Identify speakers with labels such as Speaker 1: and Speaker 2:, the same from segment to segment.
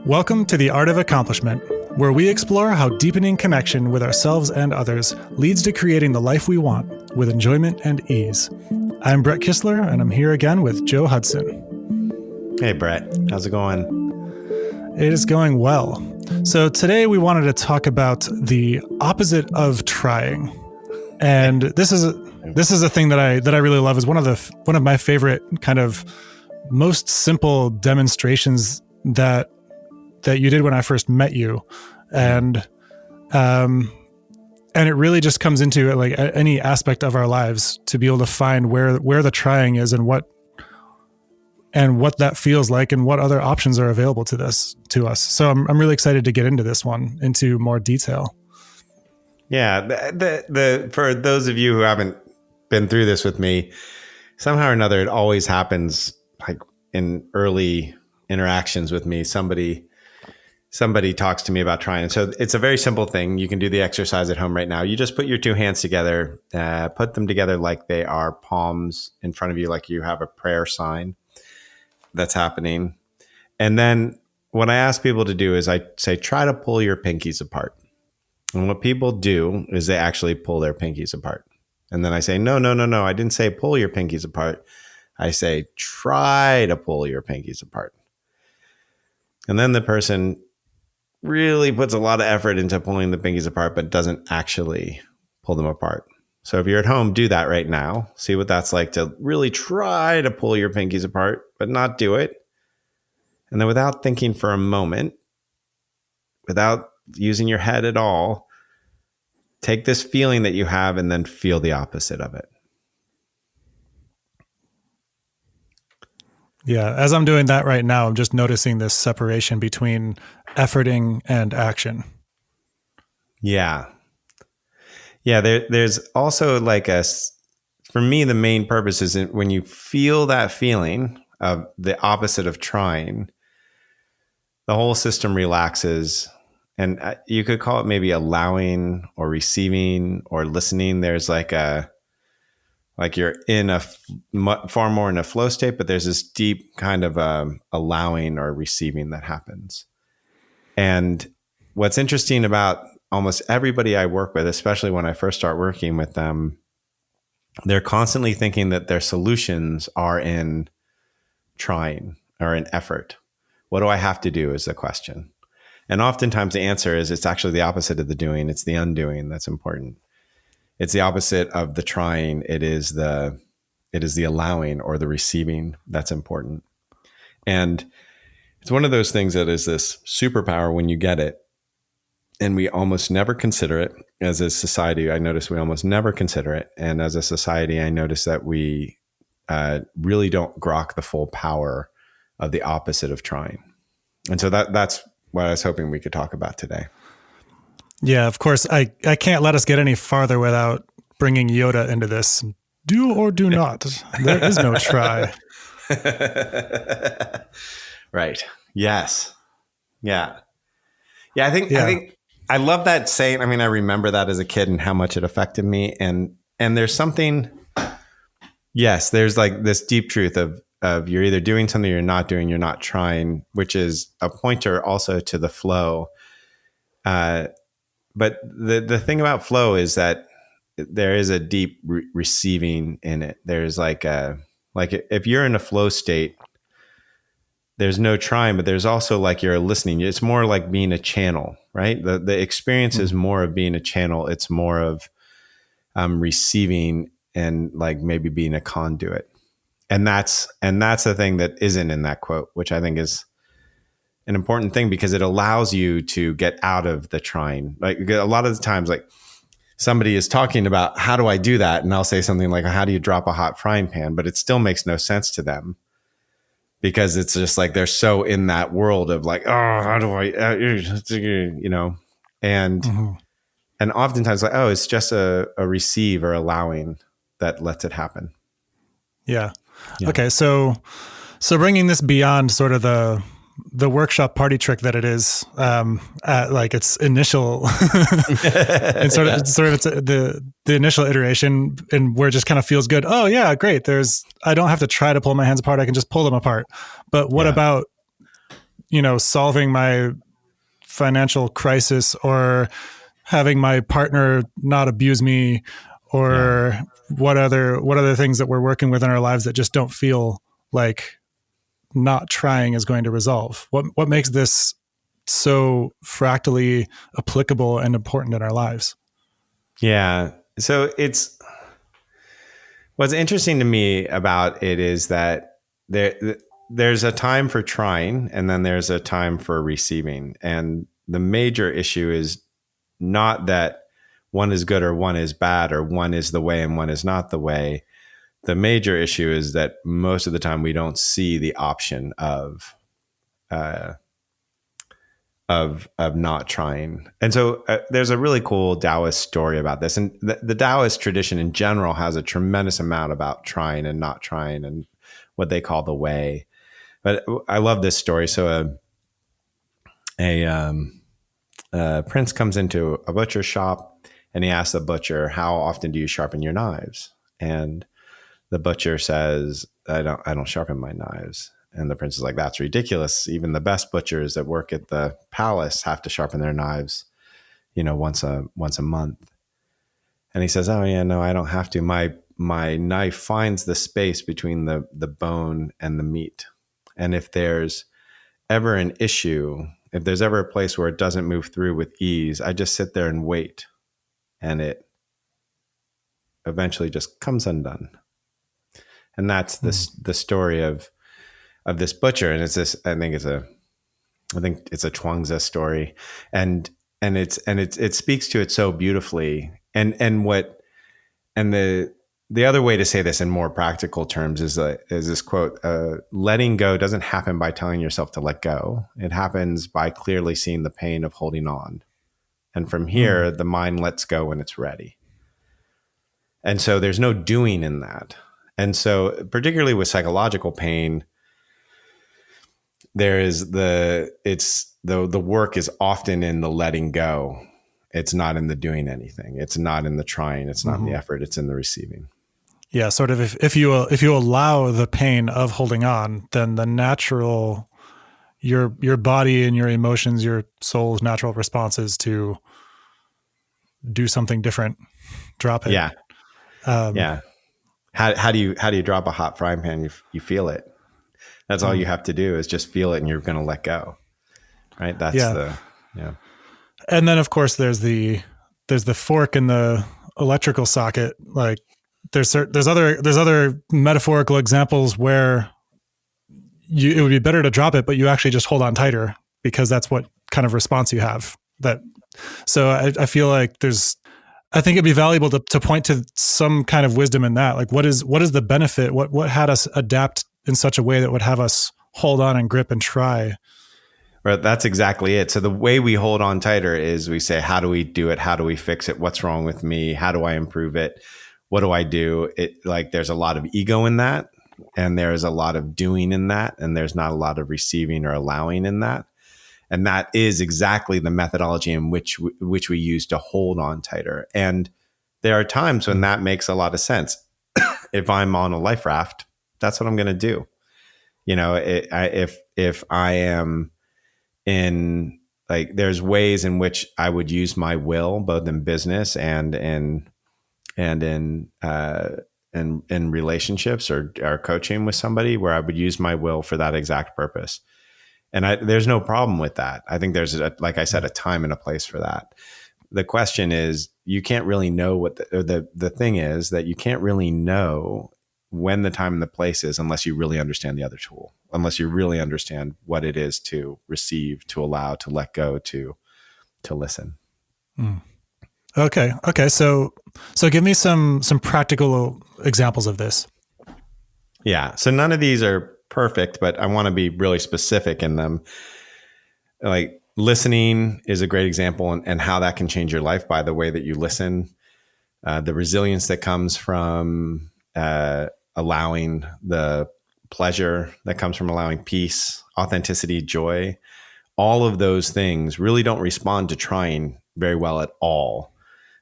Speaker 1: Welcome to The Art of Accomplishment, where we explore how deepening connection with ourselves and others leads to creating the life we want with enjoyment and ease. I'm Brett Kistler, and I'm here again with Joe Hudson.
Speaker 2: Hey, Brett. How's it going?
Speaker 1: It is going well. So today we wanted to talk about the opposite of trying. And this is a thing that I really love. Is one of my favorite kind of most simple demonstrations that you did when I first met you. And it really just comes into it, like any aspect of our lives, to be able to find where the trying is and what that feels like and what other options are available to us. So I'm really excited to get into this one into more detail.
Speaker 2: Yeah. The for those of you who haven't been through this with me, somehow or another, it always happens like in early interactions with me. Somebody talks to me about trying. So it's a very simple thing. You can do the exercise at home right now. You just put your two hands together, put them together like they are palms in front of you, like you have a prayer sign that's happening. And then what I ask people to do is I say, try to pull your pinkies apart. And what people do is they actually pull their pinkies apart. And then I say, no, I didn't say pull your pinkies apart. I say, try to pull your pinkies apart. And then the person really puts a lot of effort into pulling the pinkies apart, but doesn't actually pull them apart. So if you're at home, do that right now. See what that's like to really try to pull your pinkies apart, but not do it. And then without thinking for a moment, without using your head at all, take this feeling that you have and then feel the opposite of it.
Speaker 1: Yeah, as I'm doing that right now, I'm just noticing this separation between efforting and action.
Speaker 2: Yeah. Yeah, there's also like for me, the main purpose is when you feel that feeling of the opposite of trying, the whole system relaxes. And you could call it maybe allowing or receiving or listening. There's like you're in far more in a flow state, but there's this deep kind of allowing or receiving that happens. And what's interesting about almost everybody I work with, especially when I first start working with them, they're constantly thinking that their solutions are in trying or in effort. What do I have to do is the question. And oftentimes the answer is it's actually the opposite of the doing. It's the undoing that's important. It's the opposite of the trying. It is the allowing or the receiving that's important. And it's one of those things that is this superpower when you get it. And we almost never consider it as a society. I notice we almost never consider it. And as a society, I notice that we really don't grok the full power of the opposite of trying. And so that's what I was hoping we could talk about today.
Speaker 1: Yeah, of course. I can't let us get any farther without bringing Yoda into this. Do or do not. There is no try.
Speaker 2: Right. Yes. Yeah. Yeah. I think I love that saying. I mean, I remember that as a kid and how much it affected me. And there's something, yes, there's like this deep truth of you're either doing something you're not doing, you're not trying, which is a pointer also to the flow. But the thing about flow is that there is a deep receiving in it. There's like if you're in a flow state, there's no trying, but there's also like you're listening. It's more like being a channel, right? The experience is more of being a channel. It's more of receiving and like maybe being a conduit. And that's the thing that isn't in that quote, which I think is an important thing because it allows you to get out of the trying. Like a lot of the times, like somebody is talking about how do I do that? And I'll say something like, how do you drop a hot frying pan? But it still makes no sense to them because it's just like, they're so in that world of like, oh, how do I, and oftentimes like, oh, it's just a receive or allowing that lets it happen.
Speaker 1: Yeah. Okay. So bringing this beyond sort of the workshop party trick that it is, at like its initial and sort of it's the initial iteration, and where it just kind of feels good. Oh yeah, great. I don't have to try to pull my hands apart. I can just pull them apart. But what about solving my financial crisis or having my partner not abuse me or what other things that we're working with in our lives that just don't feel like not trying is going to resolve. What makes this so fractally applicable and important in our lives?
Speaker 2: Yeah. So what's interesting to me about it is that there's a time for trying and then there's a time for receiving. And the major issue is not that one is good or one is bad or one is the way and one is not the way. The major issue is that most of the time we don't see the option of not trying. And so there's a really cool Taoist story about this. And the Taoist tradition in general has a tremendous amount about trying and not trying and what they call the way. But I love this story. So a prince comes into a butcher shop and he asks the butcher, "How often do you sharpen your knives?" And the butcher says, I don't sharpen my knives. And the prince is like, "That's ridiculous. Even the best butchers that work at the palace have to sharpen their knives, once a month." And he says, "Oh yeah, no, I don't have to. My knife finds the space between the bone and the meat. And if there's ever an issue, if there's ever a place where it doesn't move through with ease, I just sit there and wait. And it eventually just comes undone." And that's the story of this butcher. And it's this, I think it's a Chuangzi story. And it speaks to it so beautifully. And the other way to say this in more practical terms is this quote, "Letting go doesn't happen by telling yourself to let go. It happens by clearly seeing the pain of holding on. And from here, the mind lets go when it's ready." And so there's no doing in that. And so particularly with psychological pain, there is the work is often in the letting go. It's not in the doing anything. It's not in the trying. It's not in the effort. It's in the receiving. Yeah.
Speaker 1: Sort of if you allow the pain of holding on, then the natural, your body and your emotions, your soul's natural response is to do something different, drop it.
Speaker 2: Yeah. Yeah. How do you drop a hot frying pan? You feel it. That's all you have to do is just feel it, and you're going to let go. Right. That's
Speaker 1: And then of course there's the fork in the electrical socket. Like there's other metaphorical examples where it would be better to drop it, but you actually just hold on tighter because that's what kind of response you have. So I feel like I think it'd be valuable to point to some kind of wisdom in that. Like what is the benefit? What had us adapt in such a way that would have us hold on and grip and try?
Speaker 2: Right, that's exactly it. So the way we hold on tighter is we say, how do we do it? How do we fix it? What's wrong with me? How do I improve it? What do I do? There's a lot of ego in that, and there's a lot of doing in that, and there's not a lot of receiving or allowing in that. And that is exactly the methodology in which we use to hold on tighter. And there are times when that makes a lot of sense. If I'm on a life raft, that's what I'm going to do. If I am in, there's ways in which I would use my will, both in business and in relationships or coaching with somebody, where I would use my will for that exact purpose. And there's no problem with that. I think there's, like I said, a time and a place for that. The question is, you can't really know what the thing is that you can't really know when the time and the place is unless you really understand the other tool, unless you really understand what it is to receive, to allow, to let go, to listen.
Speaker 1: Okay. So give me some practical examples of this.
Speaker 2: Yeah. So none of these are perfect, but I want to be really specific in them. Like listening is a great example, and how that can change your life by the way that you listen. The resilience that comes from allowing, the pleasure that comes from allowing, peace, authenticity, joy. All of those things really don't respond to trying very well at all.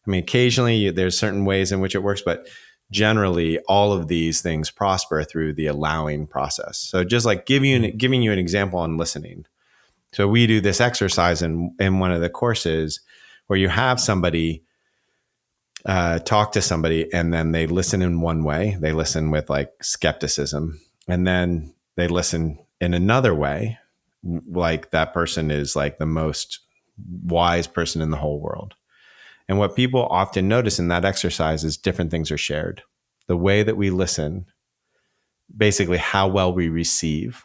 Speaker 2: I mean, occasionally there's certain ways in which it works, but generally all of these things prosper through the allowing process. So just like giving you an example on listening. So we do this exercise in one of the courses where you have somebody talk to somebody, and then they listen in one way. They listen with like skepticism, and then they listen in another way, like that person is like the most wise person in the whole world. And what people often notice in that exercise is different things are shared. The way that we listen, basically how well we receive,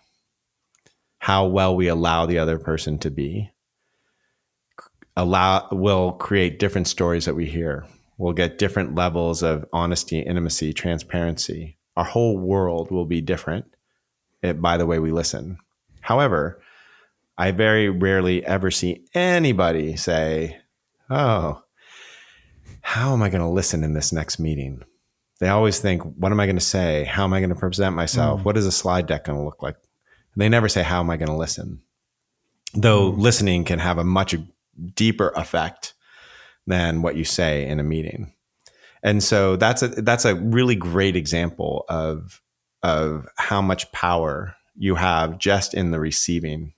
Speaker 2: how well we allow the other person to be, will create different stories that we hear. We'll get different levels of honesty, intimacy, transparency. Our whole world will be different by the way we listen. However, I very rarely ever see anybody say, oh, how am I going to listen in this next meeting? They always think, what am I going to say? How am I going to present myself? What is a slide deck going to look like? They never say, how am I going to listen? Though listening can have a much deeper effect than what you say in a meeting. And so that's a really great example of how much power you have just in the receiving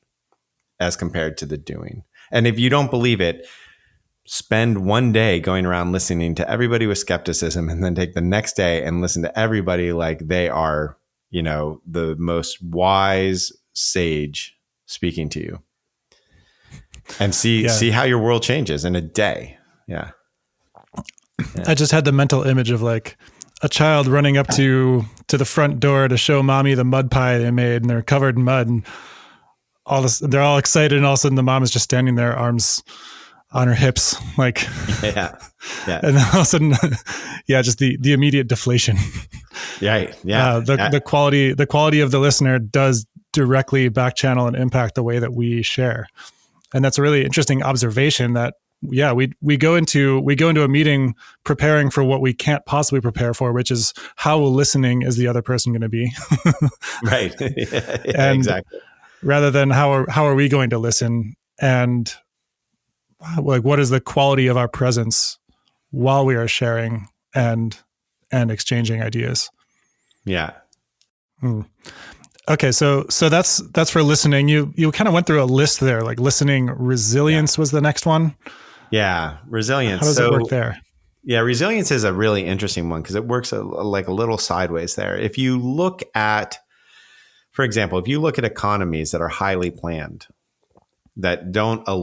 Speaker 2: as compared to the doing. And if you don't believe it, spend one day going around listening to everybody with skepticism, and then take the next day and listen to everybody like they are, the most wise sage speaking to you, and see how your world changes in a day. Yeah.
Speaker 1: I just had the mental image of like a child running up to the front door to show mommy the mud pie they made, and they're covered in mud, and they're all excited, and all of a sudden the mom is just standing there, arms on her hips, like,
Speaker 2: yeah.
Speaker 1: And then all of a sudden, just the immediate deflation.
Speaker 2: Yeah.
Speaker 1: The quality of the listener does directly back channel and impact the way that we share. And that's a really interesting observation that, we go into a meeting preparing for what we can't possibly prepare for, which is how listening is the other person going to be.
Speaker 2: Right.
Speaker 1: And
Speaker 2: exactly.
Speaker 1: Rather than how are we going to listen, and like what is the quality of our presence while we are sharing and exchanging ideas.
Speaker 2: Yeah.
Speaker 1: Okay, so that's for listening. You kind of went through a list there, like listening. Resilience was the next one.
Speaker 2: Yeah, resilience.
Speaker 1: How does it work there?
Speaker 2: Yeah, resilience is a really interesting one because it works like a little sideways there. If you look at, for example, if you look at economies that are highly planned, that don't have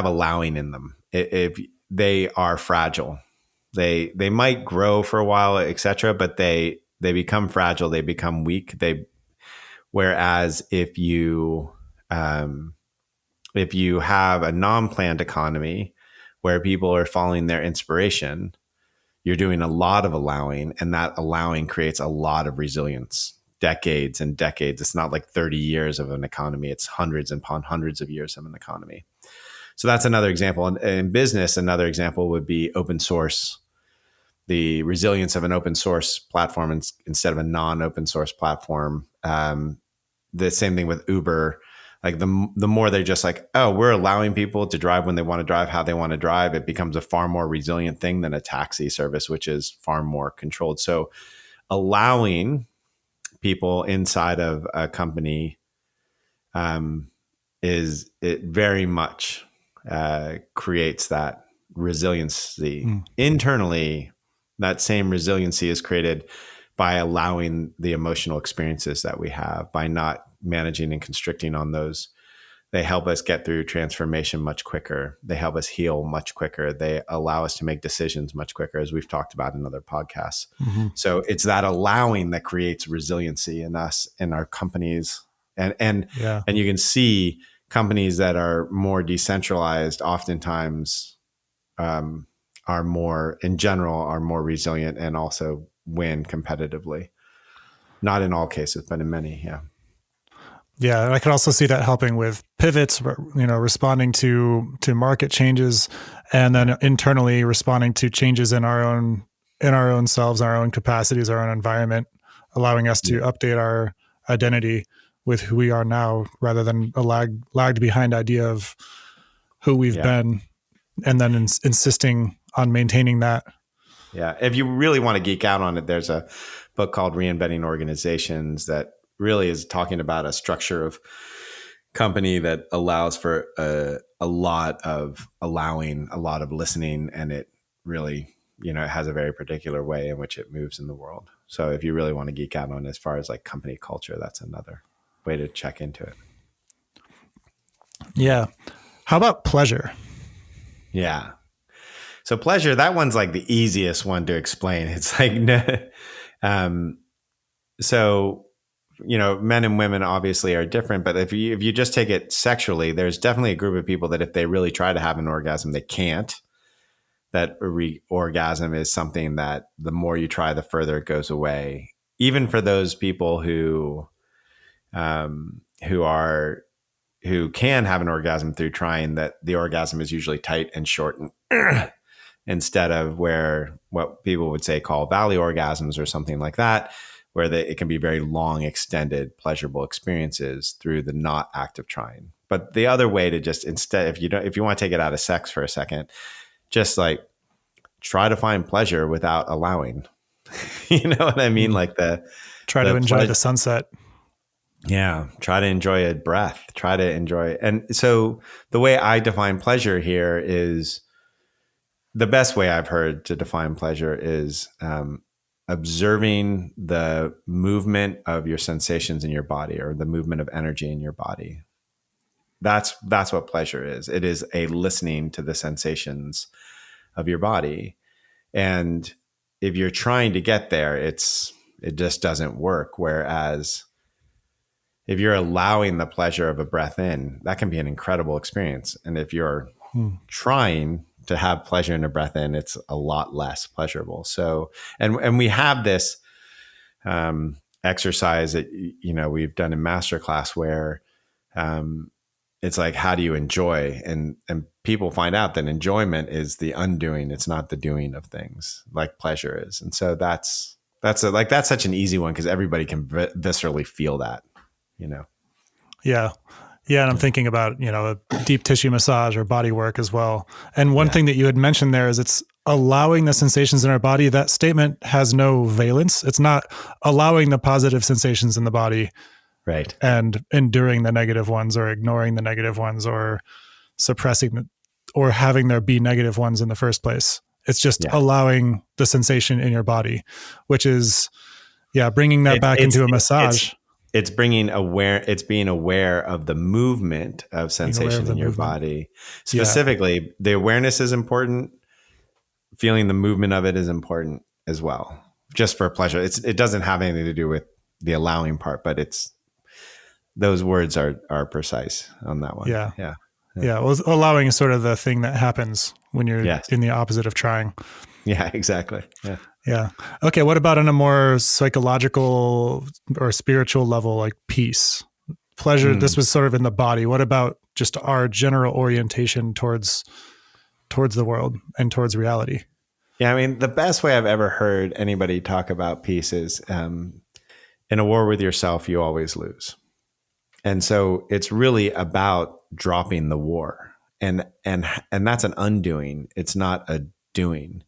Speaker 2: allowing in them, if they are fragile, they might grow for a while, etc., but they become fragile, they become weak. Whereas if you have a non-planned economy where people are following their inspiration, you're doing a lot of allowing, and that allowing creates a lot of resilience. Decades and decades. It's not like 30 years of an economy. It's hundreds upon hundreds of years of an economy. So that's another example. And in business, another example would be open source. The resilience of an open source platform instead of a non-open source platform. The same thing with Uber. Like the more they're just like, oh, we're allowing people to drive when they want to drive, how they want to drive, it becomes a far more resilient thing than a taxi service, which is far more controlled. So allowing people inside of a company it very much creates that resiliency. Internally, that same resiliency is created by allowing the emotional experiences that we have, by not managing and constricting on those. They help us get through transformation much quicker. They help us heal much quicker. They allow us to make decisions much quicker, as we've talked about in other podcasts. So it's that allowing that creates resiliency in us, in our companies. And you can see companies that are more decentralized oftentimes are more resilient and also win competitively. Not in all cases, but in many, yeah.
Speaker 1: Yeah, and I can also see that helping with pivots, responding to market changes, and then internally responding to changes in our own selves, our own capacities, our own environment, allowing us to update our identity with who we are now, rather than a lagged behind idea of who we've been, and then insisting on maintaining that.
Speaker 2: Yeah, if you really want to geek out on it, there's a book called Reinventing Organizations that really is talking about a structure of company that allows for a lot of allowing, a lot of listening, and it really, it has a very particular way in which it moves in the world. So if you really want to geek out on as far as like company culture, that's another way to check into it.
Speaker 1: Yeah. How about pleasure?
Speaker 2: Yeah. So pleasure, that one's like the easiest one to explain. It's like, so, men and women obviously are different, but if you just take it sexually, there's definitely a group of people that if they really try to have an orgasm, they can't. That orgasm is something that the more you try, the further it goes away. Even for those people who can have an orgasm through trying, that the orgasm is usually tight and short and instead of where what people would say call valley orgasms or something like that, where it can be very long, extended, pleasurable experiences through the not active trying. But the other way to just instead, if you want to take it out of sex for a second, just like try to find pleasure without allowing. You know what I mean? Like
Speaker 1: try to enjoy the sunset.
Speaker 2: Yeah. Try to enjoy a breath. Try to enjoy. And so the way I define pleasure here is the best way I've heard to define pleasure is observing the movement of your sensations in your body, or the movement of energy in your body. That's what pleasure is. It is a listening to the sensations of your body. And if you're trying to get there, it just doesn't work. Whereas if you're allowing the pleasure of a breath in, that can be an incredible experience. And if you're trying to have pleasure in a breath in, it's a lot less pleasurable. So, and we have this exercise that, we've done in masterclass where it's like, how do you enjoy? And people find out that enjoyment is the undoing. It's not the doing of things like pleasure is. And so that's such an easy one because everybody can viscerally feel that,
Speaker 1: Yeah. Yeah. And I'm thinking about, a deep tissue massage or body work as well. And one thing that you had mentioned there is it's allowing the sensations in our body. That statement has no valence. It's not allowing the positive sensations in the body.
Speaker 2: Right.
Speaker 1: And enduring the negative ones or ignoring the negative ones or suppressing or having there be negative ones in the first place. It's just allowing the sensation in your body, which is, bringing that back into a massage.
Speaker 2: It's being aware of the movement of sensation in your body. Specifically, the awareness is important. Feeling the movement of it is important as well, just for pleasure. It doesn't have anything to do with the allowing part, but those words are precise on that one.
Speaker 1: Yeah. Well, allowing is sort of the thing that happens when you're in the opposite of trying.
Speaker 2: Yeah, exactly.
Speaker 1: Yeah. Okay. What about on a more psychological or spiritual level, like peace, pleasure? This was sort of in the body. What about just our general orientation towards the world and towards reality?
Speaker 2: Yeah. I mean, the best way I've ever heard anybody talk about peace is in a war with yourself, you always lose. And so it's really about dropping the war. And that's an undoing. It's not a doing.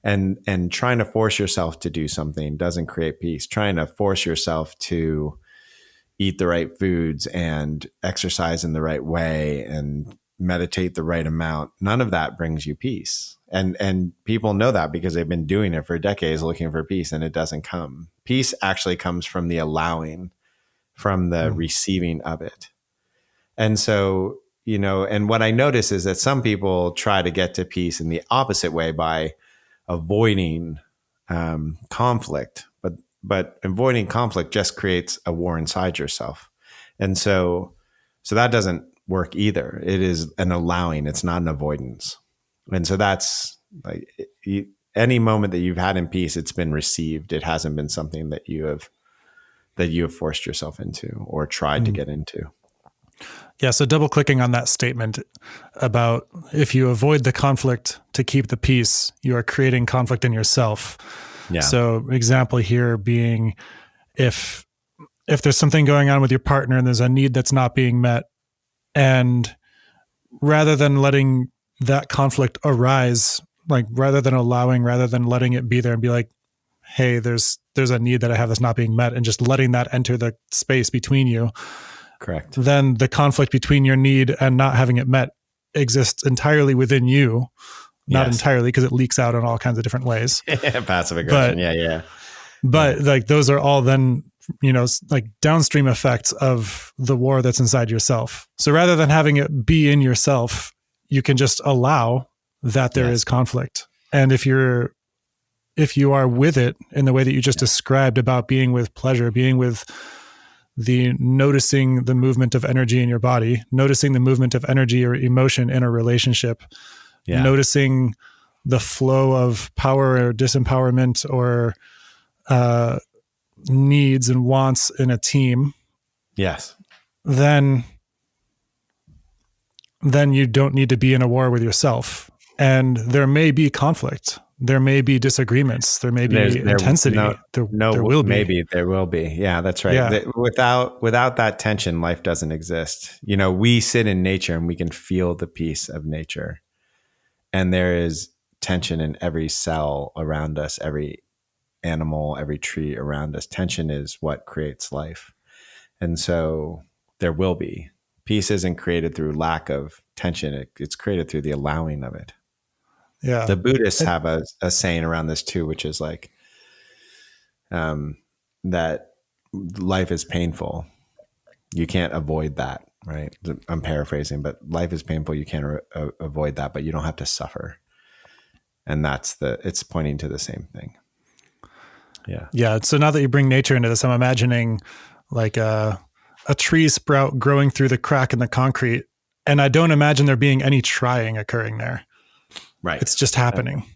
Speaker 2: And trying to force yourself to do something doesn't create peace. Trying to force yourself to eat the right foods and exercise in the right way and meditate the right amount, none of that brings you peace. And people know that because they've been doing it for decades looking for peace, and it doesn't come. Peace actually comes from the allowing, from the receiving of it. And so, and what I notice is that some people try to get to peace in the opposite way by avoiding conflict, but avoiding conflict just creates a war inside yourself. And so that doesn't work either. It is an allowing, it's not an avoidance. And so that's like any moment that you've had in peace, it's been received. It hasn't been something that you have forced yourself into or tried to get into.
Speaker 1: Yeah. So double clicking on that statement about if you avoid the conflict to keep the peace, you are creating conflict in yourself. Yeah. So example here being if there's something going on with your partner and there's a need that's not being met, and rather than letting that conflict arise, like rather than letting it be there and be like, hey, there's a need that I have that's not being met, and just letting that enter the space between you.
Speaker 2: Correct.
Speaker 1: then the conflict between your need and not having it met exists entirely within you. Not
Speaker 2: Yes.
Speaker 1: entirely, because it leaks out in all kinds of different ways.
Speaker 2: Passive aggression.
Speaker 1: But like those are all then, like downstream effects of the war that's inside yourself. So rather than having it be in yourself, you can just allow that there is conflict. And if you are with it in the way that you just described about being with pleasure, being with the noticing the movement of energy in your body, noticing the movement of energy or emotion in a relationship, noticing the flow of power or disempowerment or needs and wants in a team,
Speaker 2: yes,
Speaker 1: then you don't need to be in a war with yourself. And there may be conflict. There may be disagreements. There may be intensity. There will be.
Speaker 2: Maybe there will be. Yeah, that's right.
Speaker 1: Yeah.
Speaker 2: Without that tension, life doesn't exist. We sit in nature and we can feel the peace of nature. And there is tension in every cell around us, every animal, every tree around us. Tension is what creates life. And so there will be. Peace isn't created through lack of tension. It's created through the allowing of it.
Speaker 1: Yeah.
Speaker 2: The Buddhists have a saying around this too, which is like that life is painful. You can't avoid that, right? I'm paraphrasing, but life is painful. You can't avoid that, but you don't have to suffer. And it's pointing to the same thing. Yeah.
Speaker 1: Yeah. So now that you bring nature into this, I'm imagining like a tree sprout growing through the crack in the concrete. And I don't imagine there being any trying occurring there.
Speaker 2: Right.
Speaker 1: It's just happening.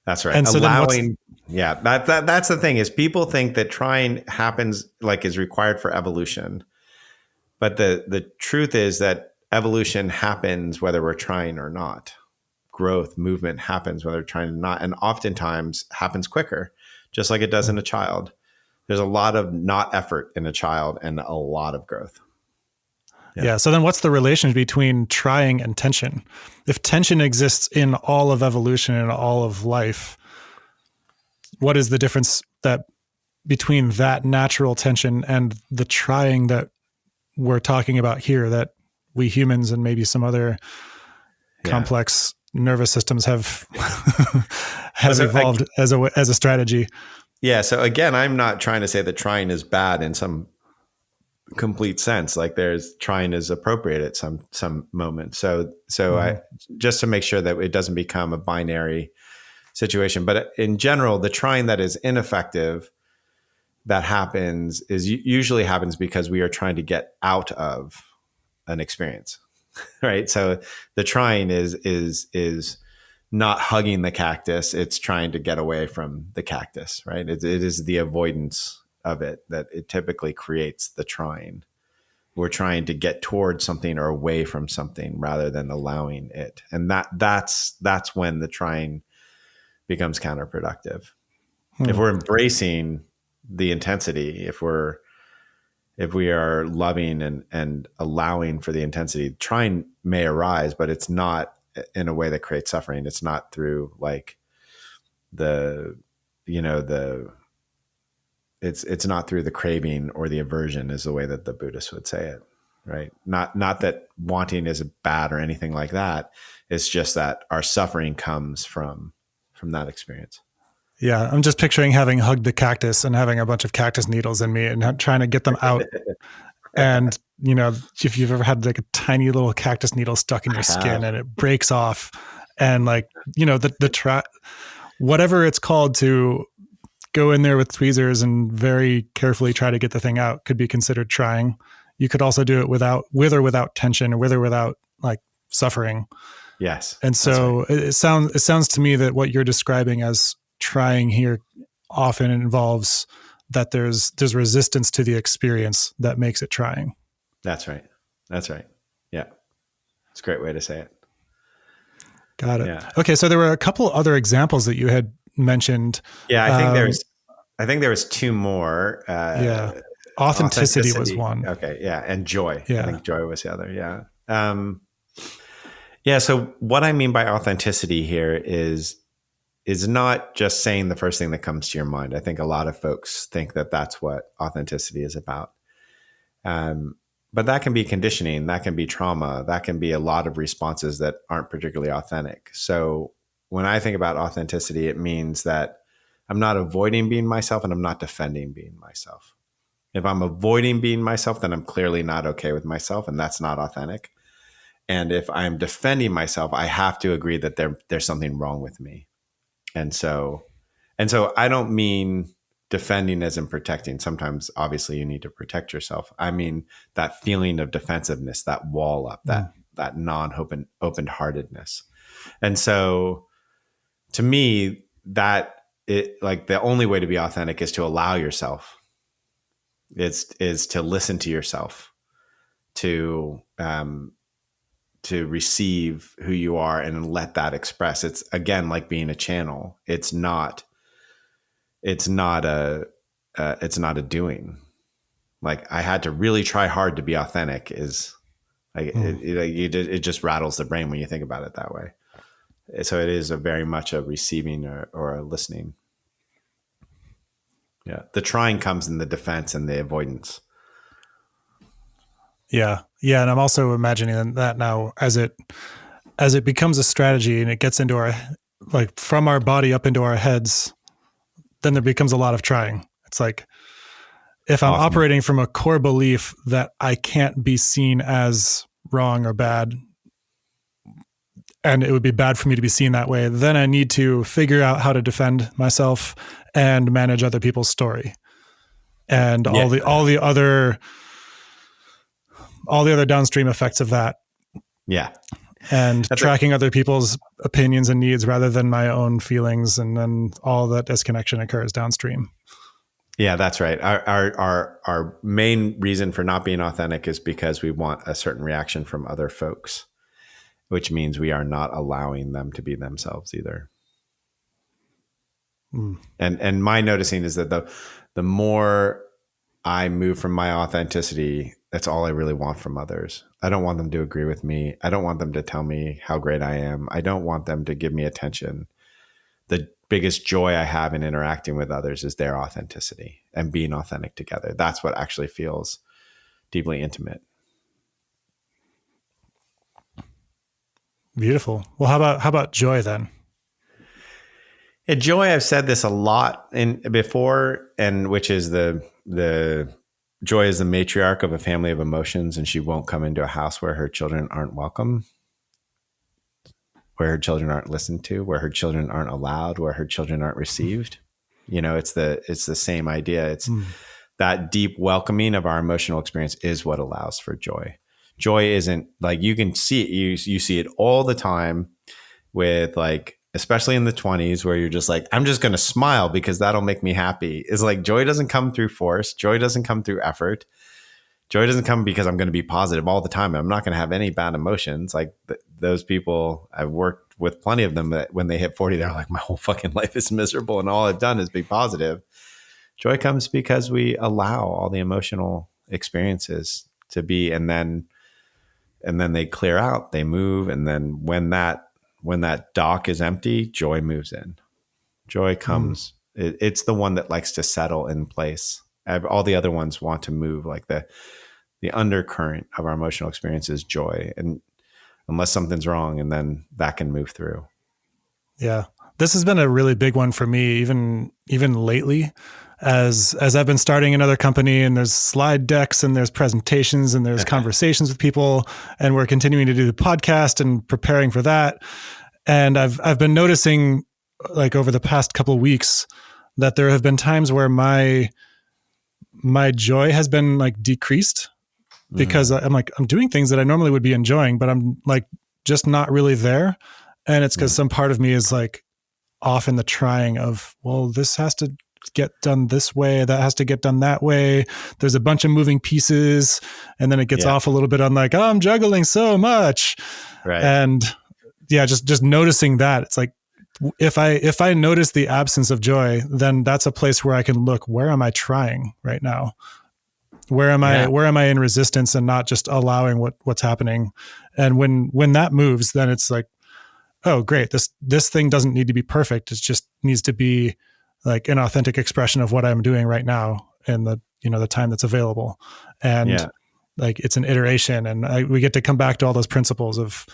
Speaker 2: That's right.
Speaker 1: And so
Speaker 2: allowing, that's the thing is people think that trying happens like is required for evolution. But the truth is that evolution happens whether we're trying or not. Growth, movement happens whether we're trying or not. And oftentimes happens quicker, just like it does in a child. There's a lot of not effort in a child and a lot of growth.
Speaker 1: Yeah. So then what's the relation between trying and tension? If tension exists in all of evolution and all of life, what is the difference between that natural tension and the trying that we're talking about here, that we humans and maybe some other complex nervous systems have evolved as a strategy?
Speaker 2: Yeah. So again, I'm not trying to say that trying is bad in some complete sense. Like trying is appropriate at some moment. So I just to make sure that it doesn't become a binary situation. But in general, the trying that is ineffective that happens usually happens because we are trying to get out of an experience, right? So the trying is not hugging the cactus; it's trying to get away from the cactus, right? It is the avoidance of it that it typically creates the trying. We're trying to get towards something or away from something rather than allowing it, and that's when the trying becomes counterproductive. If we're embracing the intensity, if we are loving and allowing for the intensity, trying may arise, but it's not in a way that creates suffering. It's not through like it's not through the craving or the aversion is the way that the Buddhists would say it, right? Not that wanting is bad or anything like that. It's just that our suffering comes from that experience.
Speaker 1: Yeah. I'm just picturing having hugged the cactus and having a bunch of cactus needles in me and trying to get them out. And, if you've ever had like a tiny little cactus needle stuck in your skin and it breaks off and like, whatever it's called to go in there with tweezers and very carefully try to get the thing out could be considered trying. You could also do it with or without tension or with or without like suffering.
Speaker 2: Yes.
Speaker 1: And so right. It sounds to me that what you're describing as trying here often involves that there's resistance to the experience that makes it trying.
Speaker 2: That's right. Yeah. It's a great way to say it.
Speaker 1: Got it. Yeah. Okay. So there were a couple other examples that you had mentioned.
Speaker 2: Yeah. I think there was two more.
Speaker 1: Authenticity was one.
Speaker 2: Okay. Yeah. And joy.
Speaker 1: Yeah.
Speaker 2: I think joy was the other. Yeah. So what I mean by authenticity here is not just saying the first thing that comes to your mind. I think a lot of folks think that that's what authenticity is about. but that can be conditioning, that can be trauma, that can be a lot of responses that aren't particularly authentic. So when I think about authenticity, it means that I'm not avoiding being myself and I'm not defending being myself. If I'm avoiding being myself, then I'm clearly not okay with myself, and that's not authentic. And if I'm defending myself, I have to agree that there's something wrong with me. And so I don't mean defending as in protecting. Sometimes obviously you need to protect yourself. I mean that feeling of defensiveness, that wall up, that open heartedness. And so to me, that it, like, the only way to be authentic is to allow yourself. Is to listen to yourself, to receive who you are and let that express. It's again like being a channel. It's not a doing. Like, I had to really try hard to be authentic. Is like it just rattles the brain when you think about it that way. So it is very much a receiving or a listening. Yeah. The trying comes in the defense and the avoidance.
Speaker 1: Yeah. Yeah. And I'm also imagining that now as it becomes a strategy and it gets into our, like, from our body up into our heads, then there becomes a lot of trying. It's like, if I'm operating from a core belief that I can't be seen as wrong or bad, and it would be bad for me to be seen that way, then I need to figure out how to defend myself and manage other people's story. And all the other downstream effects of that.
Speaker 2: Yeah.
Speaker 1: And that's tracking other people's opinions and needs rather than my own feelings. And then all that disconnection occurs downstream.
Speaker 2: Yeah, that's right. Our main reason for not being authentic is because we want a certain reaction from other folks, which means we are not allowing them to be themselves either. And my noticing is that the more I move from my authenticity, that's all I really want from others. I don't want them to agree with me. I don't want them to tell me how great I am. I don't want them to give me attention. The biggest joy I have in interacting with others is their authenticity and being authentic together. That's what actually feels deeply intimate.
Speaker 1: Beautiful. Well, how about joy then?
Speaker 2: Yeah, joy, I've said this a lot before, and which is the joy is the matriarch of a family of emotions, and she won't come into a house where her children aren't welcome, where her children aren't listened to, where her children aren't allowed, where her children aren't received. You know, it's the same idea. It's that deep welcoming of our emotional experience is what allows for joy. Joy isn't like, you can see it. You see it all the time with, like, especially in the 20s, where you're just like, I'm just going to smile because that'll make me happy. It's like, joy doesn't come through force. Joy doesn't come through effort. Joy doesn't come because I'm going to be positive all the time. I'm not going to have any bad emotions. Like those people, I've worked with plenty of them that when they hit 40, they're like, my whole fucking life is miserable and all I've done is be positive. Joy comes because we allow all the emotional experiences to be, and then they clear out, they move. And then when that dock is empty, joy moves in. Joy comes. It's the one that likes to settle in place. All the other ones want to move. Like the undercurrent of our emotional experience is joy, and unless something's wrong, and then that can move through. Yeah,
Speaker 1: this has been a really big one for me, even lately, as I've been starting another company, and there's slide decks and there's presentations and there's conversations with people, and we're continuing to do the podcast and preparing for that. And I've been noticing, like, over the past couple of weeks, that there have been times where my joy has been, like, decreased because I'm doing things that I normally would be enjoying, but I'm, like, just not really there. And it's because some part of me is, like, off in the trying of, well, this has to get done this way, that has to get done that way. There's a bunch of moving pieces, and then it gets off a little bit on, like, oh, I'm juggling so much.
Speaker 2: Right.
Speaker 1: And just noticing that, it's like, if I notice the absence of joy, then that's a place where I can look, where am I trying right now? Where am I in resistance and not just allowing what's happening? And when that moves, then it's like, oh, great. This thing doesn't need to be perfect. It just needs to be, like, an authentic expression of what I'm doing right now in the time that's available. And like it's an iteration, and we get to come back to all those principles of,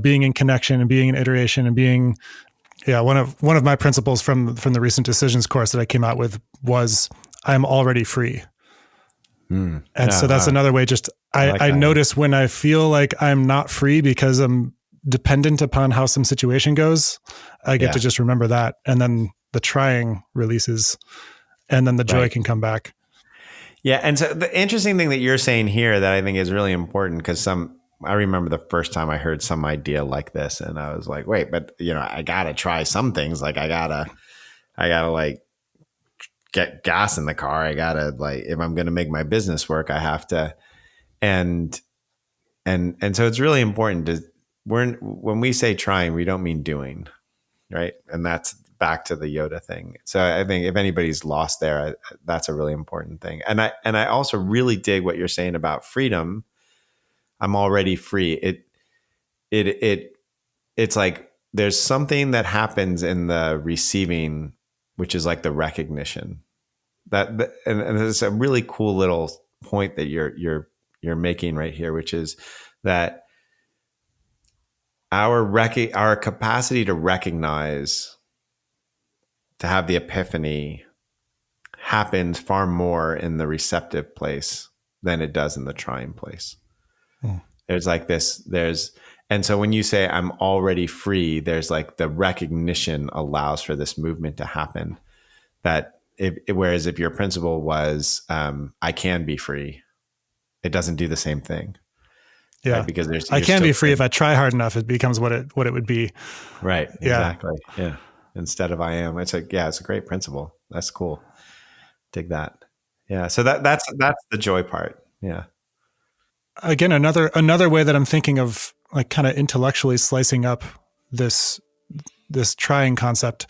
Speaker 1: being in connection and being in iteration and being, one of my principles from the recent decisions course that I came out with was I'm already free. And so that's another way. Just I notice when I feel like I'm not free because I'm dependent upon how some situation goes, I get to just remember that, and then the trying releases, and then the joy can come back.
Speaker 2: Yeah. And so the interesting thing that you're saying here that I think is really important, because I remember the first time I heard some idea like this, and I was like, wait, but I gotta try some things. Like I gotta like get gas in the car. I gotta, like, if I'm going to make my business work, I have to. And so it's really important when we say trying, we don't mean doing, right? And that's back to the Yoda thing. So I think if anybody's lost there, that's a really important thing. And I also really dig what you're saying about freedom. I'm already free. It's like there's something that happens in the receiving, which is like the recognition and it's a really cool little point that you're making right here, which is that our capacity to recognize, to have the epiphany, happens far more in the receptive place than it does in the trying place. There's like this, and so when you say I'm already free, there's like the recognition allows for this movement to happen. Whereas if your principle was, I can be free, it doesn't do the same thing.
Speaker 1: Yeah.
Speaker 2: Right? Because
Speaker 1: I can be free if I try hard enough, it becomes what it would be.
Speaker 2: Right. Exactly. Yeah. Instead of I am. It's it's a great principle. That's cool. Dig that. Yeah. So that's the joy part. Yeah.
Speaker 1: Again, another way that I'm thinking of, like, kind of intellectually slicing up this trying concept,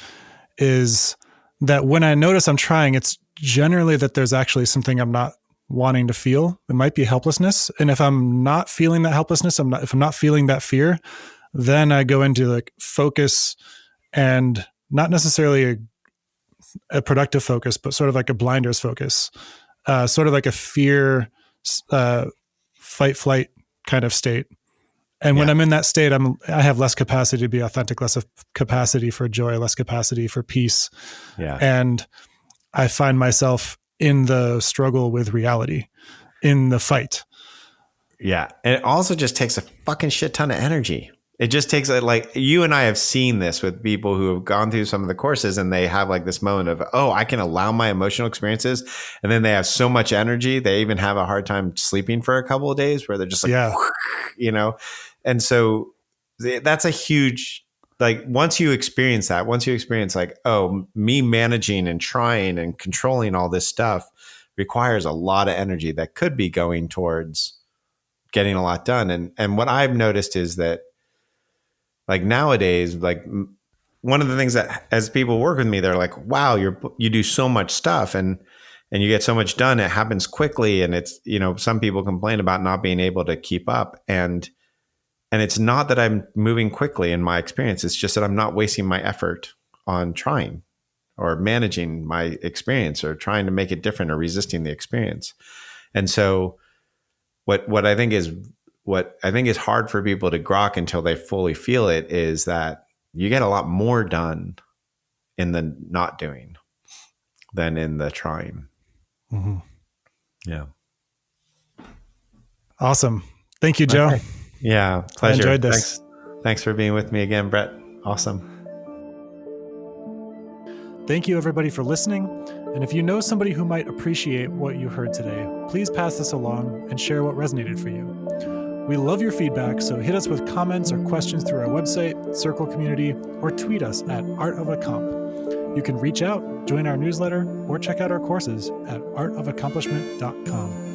Speaker 1: is that when I notice I'm trying, it's generally that there's actually something I'm not wanting to feel. It might be helplessness. And if I'm not feeling that helplessness, if I'm not feeling that fear, then I go into like focus, and not necessarily a productive focus, but sort of like a blinders focus, sort of like a fear, fight, flight kind of state. And when I'm in that state, I have less capacity to be authentic, less capacity for joy, less capacity for peace.
Speaker 2: Yeah.
Speaker 1: And I find myself in the struggle with reality, in the fight.
Speaker 2: Yeah. And it also just takes a fucking shit ton of energy. It just takes, like, you and I have seen this with people who have gone through some of the courses, and they have like this moment of, oh, I can allow my emotional experiences. And then they have so much energy. They even have a hard time sleeping for a couple of days, where they're just like, And so that's a huge, like, once you experience like, oh, me managing and trying and controlling all this stuff requires a lot of energy that could be going towards getting a lot done. And what I've noticed is that, like, nowadays, like, one of the things that, as people work with me, they're like, wow, you do so much stuff and you get so much done. It happens quickly. And it's, some people complain about not being able to keep up. And it's not that I'm moving quickly in my experience. It's just that I'm not wasting my effort on trying or managing my experience or trying to make it different or resisting the experience. And so what I think is hard for people to grok until they fully feel it is that you get a lot more done in the not doing than in the trying.
Speaker 1: Mm-hmm.
Speaker 2: Yeah.
Speaker 1: Awesome. Thank you, Joe.
Speaker 2: Okay. Yeah, pleasure.
Speaker 1: I enjoyed this.
Speaker 2: Thanks for being with me again, Brett. Awesome.
Speaker 1: Thank you, everybody, for listening. And if you know somebody who might appreciate what you heard today, please pass this along and share what resonated for you. We love your feedback, so hit us with comments or questions through our website, Circle Community, or tweet us at artofaccomp. You can reach out, join our newsletter, or check out our courses at artofaccomplishment.com.